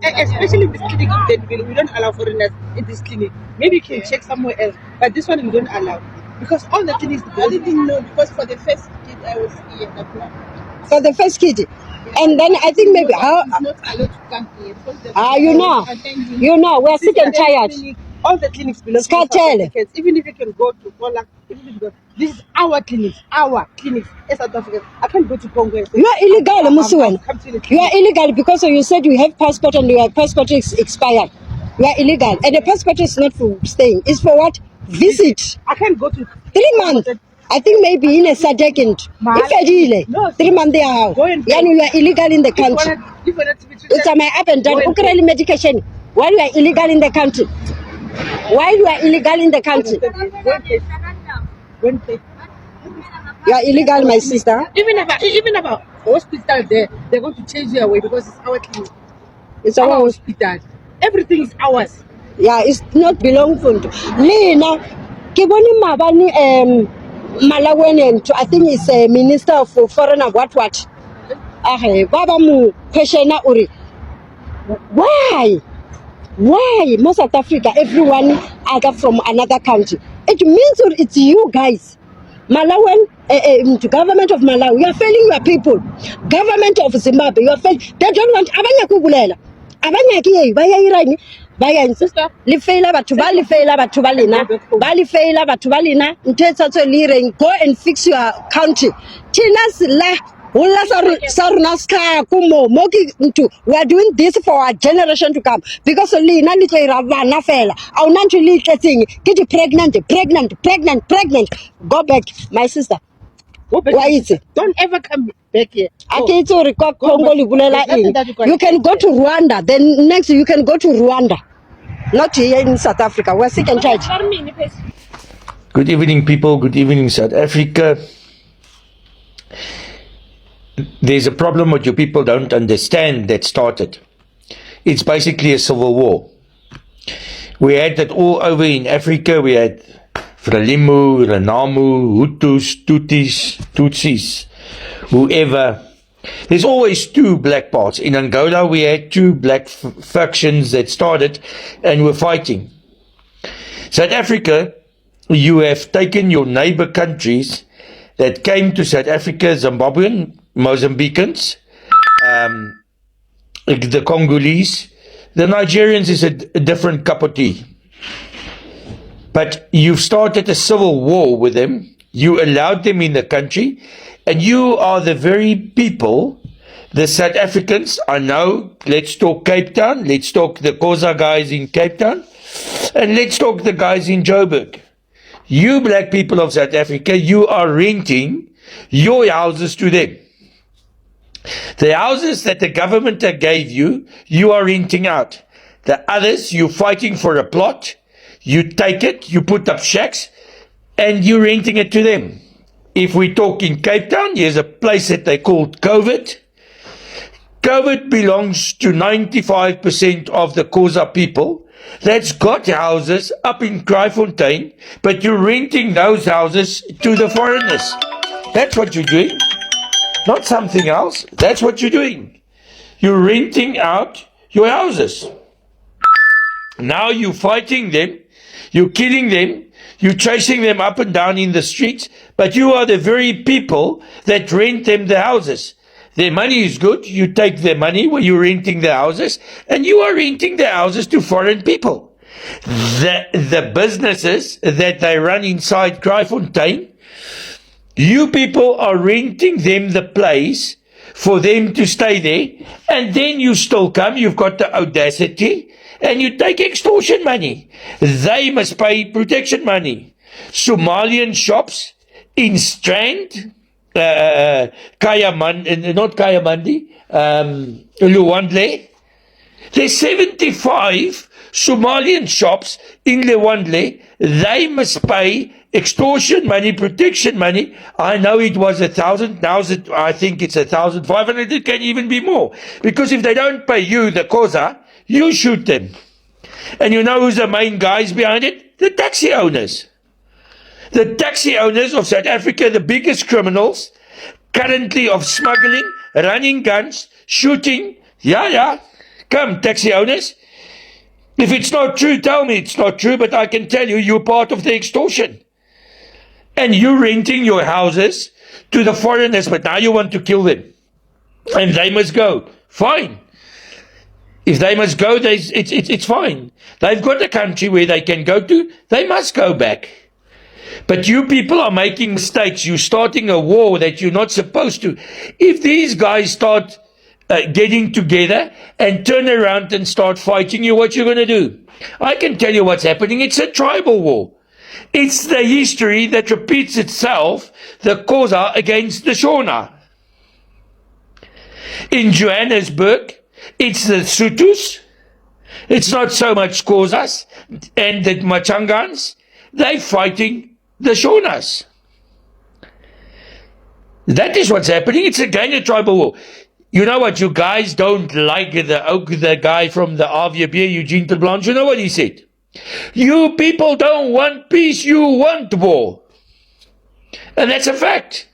Especially in this clinic, we don't allow foreigners in this clinic. Maybe you can check somewhere else, but this one we don't allow because all the clinics. I didn't know because for the first kid I was here. For the first kid. And then I think maybe how He's not allowed to come here. you know, we're sick and tired. All the clinics belong to South Africans. Even if you can go to Poland, this is our clinics in South Africa. I can't go to Congo. You are illegal, Musuwen. You are illegal because you said you have passport and your passport is expired. You are illegal. And the passport is not for staying. It's for what? Visit. I can't go to 3 months. I think maybe in a second. If 3 months they are out. You are illegal in the country. It's my up and down. Ukraine medication. Why you are illegal in the country? Why you are illegal in the country? You are illegal, my sister. Even about hospital there, they're going to change you away because it's our clinic. It's our hospital. Everything is ours. Yeah, it's not belong to Lena. Kiboni Mabani Malawian, I think it's a minister of foreign what. Baba mu question uri. Why? Most South Africa, everyone are from another country. It means it's you guys. Malawian, government of Malawi, you are failing your people. Government of Zimbabwe, you are failing. They don't want abanya kubulela. Abanya kiye baya irani. Baya insista. Lifeila bathu balina. Balifeila bathu balina. Nthetha tso lire go and fix your country. Tinas la we are doing this for our generation to come because Lina little fella. I want to little thing. Get pregnant. Go back, my sister. Why is it? Don't ever come back here. You can go to Rwanda. Then next you can go to Rwanda. Not here in South Africa. We're sick and tired. Good evening, people. Good evening, South Africa. There's a problem what you people don't understand that started. It's basically a civil war. We had that all over in Africa. We had Frelimu, Renamu, Hutus, Tutsis, whoever. There's always two black parts. In Angola, we had two black factions that started and were fighting. South Africa, you have taken your neighbor countries that came to South Africa, Zimbabwean, Mozambicans, the Congolese, the Nigerians is a different cup of tea. But you've started a civil war with them. You allowed them in the country, and you are the very people, the South Africans. I know, let's talk Cape Town, let's talk the Xhosa guys in Cape Town, and let's talk the guys in Joburg. You black people of South Africa, you are renting your houses to them. The houses that the government gave you, you are renting out. The others, you're fighting for a plot. You take it, you put up shacks, and you're renting it to them. If we talk in Cape Town, here's a place that they called COVID. COVID belongs to 95% of the Xhosa people that's got houses up in Kraaifontein, but you're renting those houses to the foreigners. That's what you're doing. Not something else. That's what you're doing. You're renting out your houses. Now you're fighting them. You're killing them. You're chasing them up and down in the streets. But you are the very people that rent them the houses. Their money is good. You take their money when you're renting the houses. And you are renting the houses to foreign people. The businesses that they run inside Kraaifontein, you people are renting them the place for them to stay there, and then you still come, you've got the audacity, and you take extortion money. They must pay protection money. Somalian shops in Strand, not Kayamandi, Luandle. There's 75 Somalian shops in Luandle. They must pay extortion money, protection money. I know it was 1,000. Now I think it's 1,500. It can even be more. Because if they don't pay you, the Xhosa, you shoot them. And you know who's the main guys behind it? The taxi owners. The taxi owners of South Africa, the biggest criminals, currently of smuggling, running guns, shooting, Come, taxi owners. If it's not true, tell me it's not true, but I can tell you, you're part of the extortion. And you're renting your houses to the foreigners, but now you want to kill them. And they must go. Fine. If they must go, it's fine. They've got a country where they can go to. They must go back. But you people are making mistakes. You're starting a war that you're not supposed to. If these guys start getting together and turn around and start fighting you, what you're going to do? I can tell you what's happening. It's a tribal war. It's the history that repeats itself, the Xhosa against the Shona. In Johannesburg, it's the Sothos. It's not so much Xhosas and the Machangans. They're fighting the Shonas. That is what's happening. It's again a tribal war. You know what? You guys don't like the guy from the RVB, Eugene Blanche. You know what he said? You people don't want peace, you want war. And that's a fact.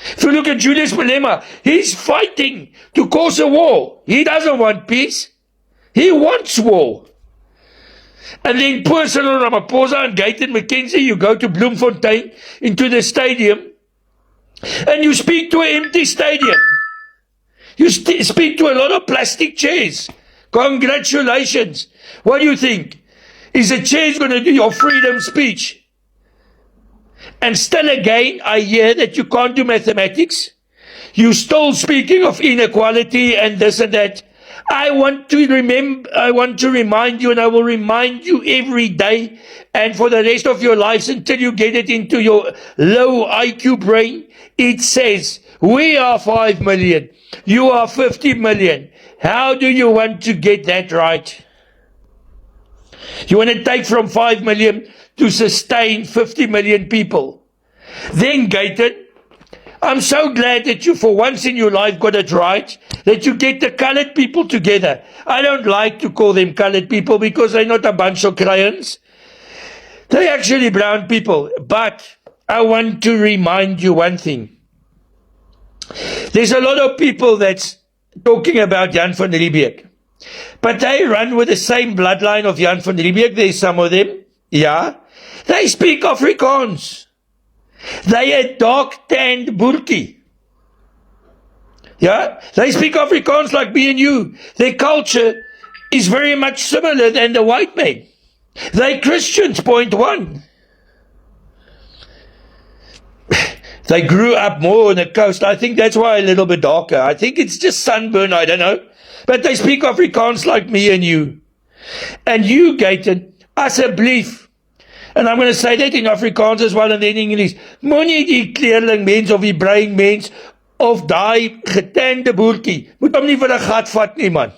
If you look at Julius Malema, he's fighting to cause a war. He doesn't want peace. He wants war. And then poor Cyril Ramaphosa and Gayton McKenzie, you go to Bloemfontein, into the stadium, and you speak to an empty stadium. You speak to a lot of plastic chairs. Congratulations. What do you think? Is the chairs going to do your freedom speech? And still again, I hear that you can't do mathematics. You're still speaking of inequality and this and that. I want to remind you, and I will remind you every day and for the rest of your lives until you get it into your low IQ brain. It says, we are 5 million. You are 50 million. How do you want to get that right? You want to take from 5 million to sustain 50 million people. Then, Gayton, I'm so glad that you for once in your life got it right, that you get the colored people together. I don't like to call them colored people because they're not a bunch of crayons. They're actually brown people. But I want to remind you one thing. There's a lot of people that's talking about Jan van Riebeeck. But they run with the same bloodline of Jan van Riebeeck. There's some of them. Yeah. They speak Afrikaans. They are dark-tanned Boertjie. Yeah? They speak Afrikaans like me and you. Their culture is very much similar than the white men. They Christians, point one. They grew up more on the coast. I think that's why a little bit darker. I think it's just sunburn, I don't know. But they speak Afrikaans like me and you. And you, Gayton, asseblief, and I'm going to say that in Afrikaans as well and then in English, moenie die kleerling mens of die bruin mens of die getande boertjie, moet hom nie vir 'n gat vat nie, man.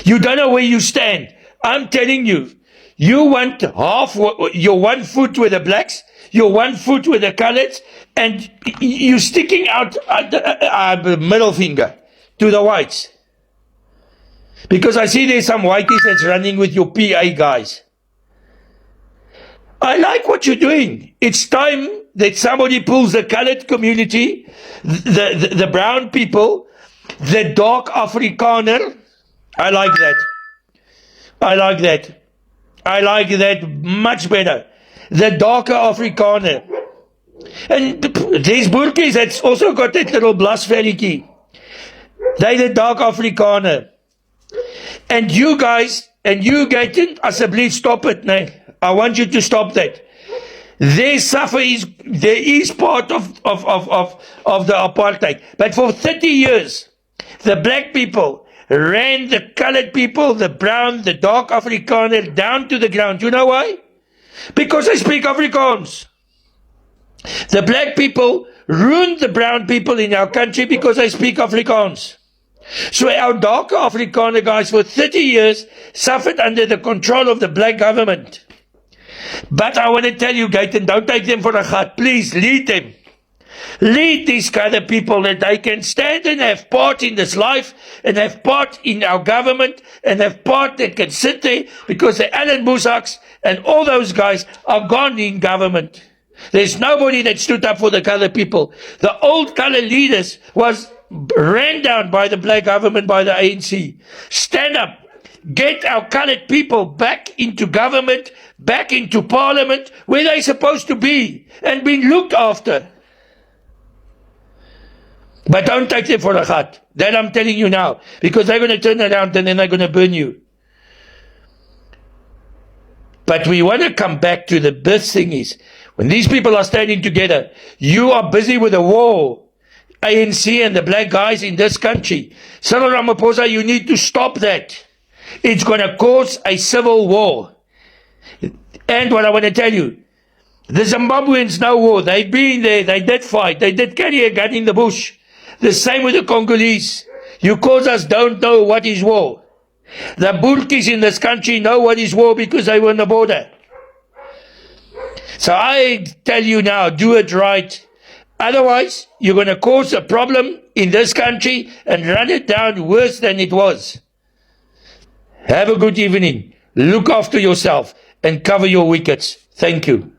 You don't know where you stand. I'm telling you, you want half, you're 1 foot with the blacks, you're 1 foot with the coloreds, and you're sticking out the middle finger to the whites. Because I see there's some whiteys that's running with your PA guys. I like what you're doing. It's time that somebody pulls the colored community, the brown people, the dark Afrikaner. I like that. I like that. I like that much better. The darker Afrikaner. And there's Boertjies that's also got that little blasvelletjie. They're the dark Afrikaner. And you guys, and you Gayton, asseblief stop it, nee. I want you to stop that. There is part of the apartheid. But for 30 years, the black people ran the colored people, the brown, the dark Afrikaner, down to the ground. You know why? Because they speak Afrikaans. The black people ruined the brown people in our country because they speak Afrikaans. So our darker Afrikaner guys for 30 years suffered under the control of the black government. But I want to tell you, Gayton, don't take them for a gat. Please, lead them. Lead these kind of people that they can stand and have part in this life and have part in our government and have part that can sit there because the Alan Boesaks and all those guys are gone in government. There's nobody that stood up for the colored people. The old colored leaders was ran down by the black government, by the ANC. Stand up. Get our colored people back into government, back into parliament, where they're supposed to be, and being looked after. But don't take them for a gat. That I'm telling you now. Because they're going to turn around and then they're going to burn you. But we want to come back to the best thing is, when these people are standing together, you are busy with a war. ANC and the black guys in this country. Cyril Ramaphosa, you need to stop that. It's going to cause a civil war. And what I want to tell you, the Zimbabweans know war. They've been there. They did fight. They did carry a gun in the bush. The same with the Congolese. You cause us don't know what is war. The Burkis in this country know what is war because they were on the border. So I tell you now, do it right. Otherwise, you're going to cause a problem in this country and run it down worse than it was. Have a good evening. Look after yourself and cover your wickets. Thank you.